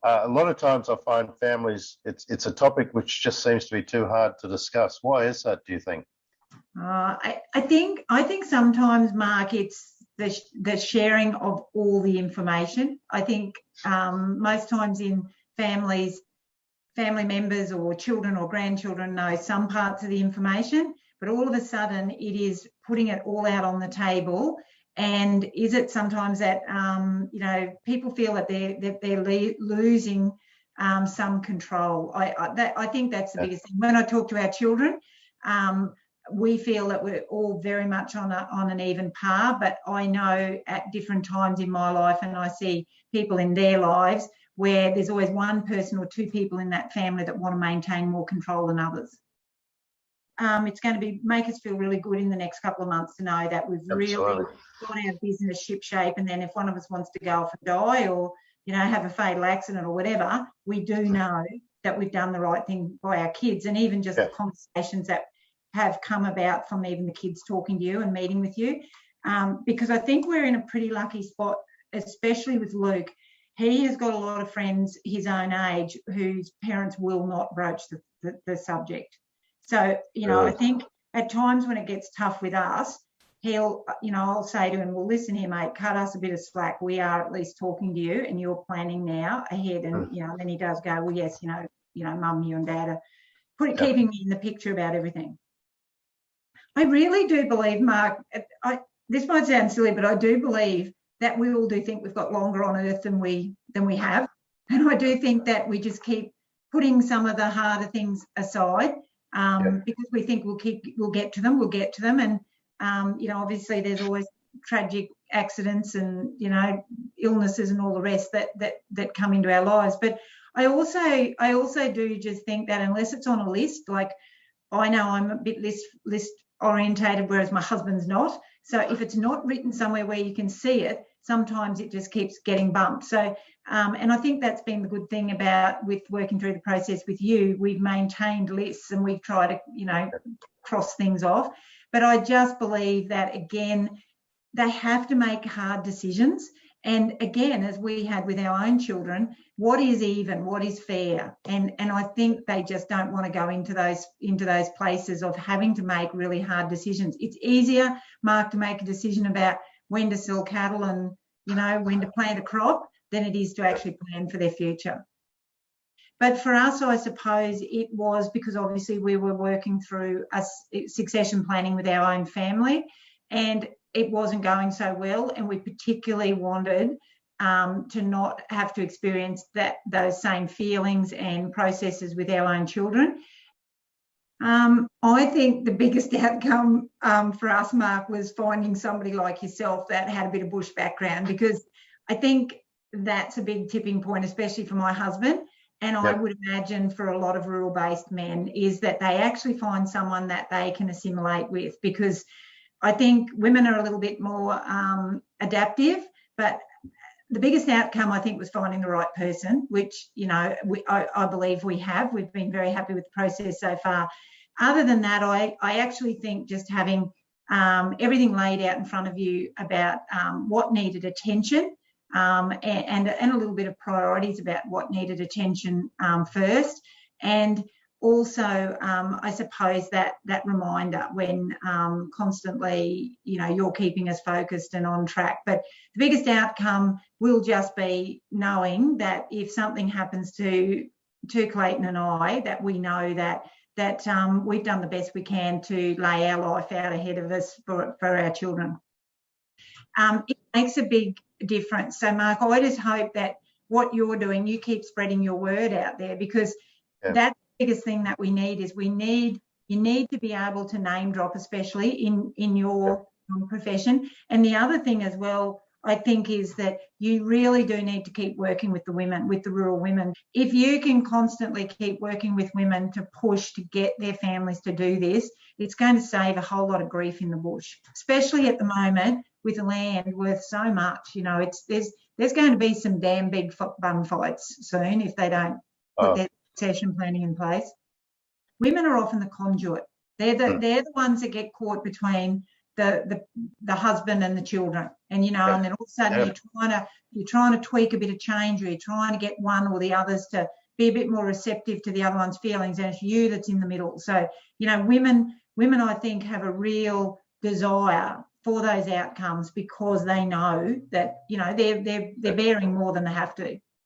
A lot of times I find families, it's a topic which just seems to be too hard to discuss. Why is that, do you think? I think sometimes, Mark, it's the sharing of all the information. I think most times in families, family members or children or grandchildren know some parts of the information, but all of a sudden it is putting it all out on the table. And is it sometimes that people feel that they're losing some control? I think that's the biggest thing. When I talk to our children, we feel that we're all very much on an even par, but I know at different times in my life, and I see people in their lives where there's always one person or two people in that family that want to maintain more control than others. It's going to make us feel really good in the next couple of months to know that we've really got our business shipshape, and then if one of us wants to go off and die or have a fatal accident or whatever, we do know that we've done the right thing by our kids. And even just the conversations that have come about from even the kids talking to you and meeting with you, because I think we're in a pretty lucky spot, especially with Luke. He has got a lot of friends his own age whose parents will not broach the subject. So, I think at times when it gets tough with us, I'll say to him, well, listen here, mate, cut us a bit of slack. We are at least talking to you and you're planning now ahead. And, then he does go, well, yes, mum, you and dad are keeping me in the picture about everything. I really do believe, Mark, this might sound silly, but I do believe that we all do think we've got longer on earth than we have. And I do think that we just keep putting some of the harder things aside because we think we'll get to them. And, obviously there's always tragic accidents and, illnesses and all the rest that come into our lives. But I also do just think that unless it's on a list, like I know I'm a bit list orientated, whereas my husband's not. So if it's not written somewhere where you can see it, sometimes it just keeps getting bumped. So, and I think that's been the good thing about with working through the process with you. We've maintained lists and we've tried to, cross things off. But I just believe that, again, they have to make hard decisions. And again, as we had with our own children, what is even, what is fair? And I think they just don't want to go into those places of having to make really hard decisions. It's easier, Mark, to make a decision about when to sell cattle and, when to plant a crop than it is to actually plan for their future. But for us, I suppose it was because obviously we were working through succession planning with our own family, and it wasn't going so well, and we particularly wanted to not have to experience those same feelings and processes with our own children. I think the biggest outcome for us, Mark, was finding somebody like yourself that had a bit of bush background, because I think that's a big tipping point, especially for my husband. And I would imagine for a lot of rural-based men is that they actually find someone that they can assimilate with, because I think women are a little bit more adaptive, but the biggest outcome, I think, was finding the right person, which, I believe we have. We've been very happy with the process so far. Other than that, I actually think just having everything laid out in front of you about what needed attention and a little bit of priorities about what needed attention first, and also, I suppose that reminder when constantly, you're keeping us focused and on track. But the biggest outcome will just be knowing that if something happens to Clayton and I, that we know that we've done the best we can to lay our life out ahead of us for our children. It makes a big difference. So, Mark, I just hope that what you're doing, you keep spreading your word out there, because that's biggest thing that we need is you need to be able to name drop, especially in your profession. And the other thing as well, I think, is that you really do need to keep working with the women, with the rural women. If you can constantly keep working with women to push to get their families to do this, it's going to save a whole lot of grief in the bush, especially at the moment with the land worth so much. There's going to be some damn big bum fights soon if they don't put their succession planning in place. Women are often the conduit. They're the ones that get caught between the husband and the children, and you know, Yep. and then all of a sudden Yep. you're trying to tweak a bit of change, or you're trying to get one or the others to be a bit more receptive to the other one's feelings, and it's you that's in the middle. So, you know, women I think have a real desire for those outcomes because they know that, you know, they're bearing more than they have to.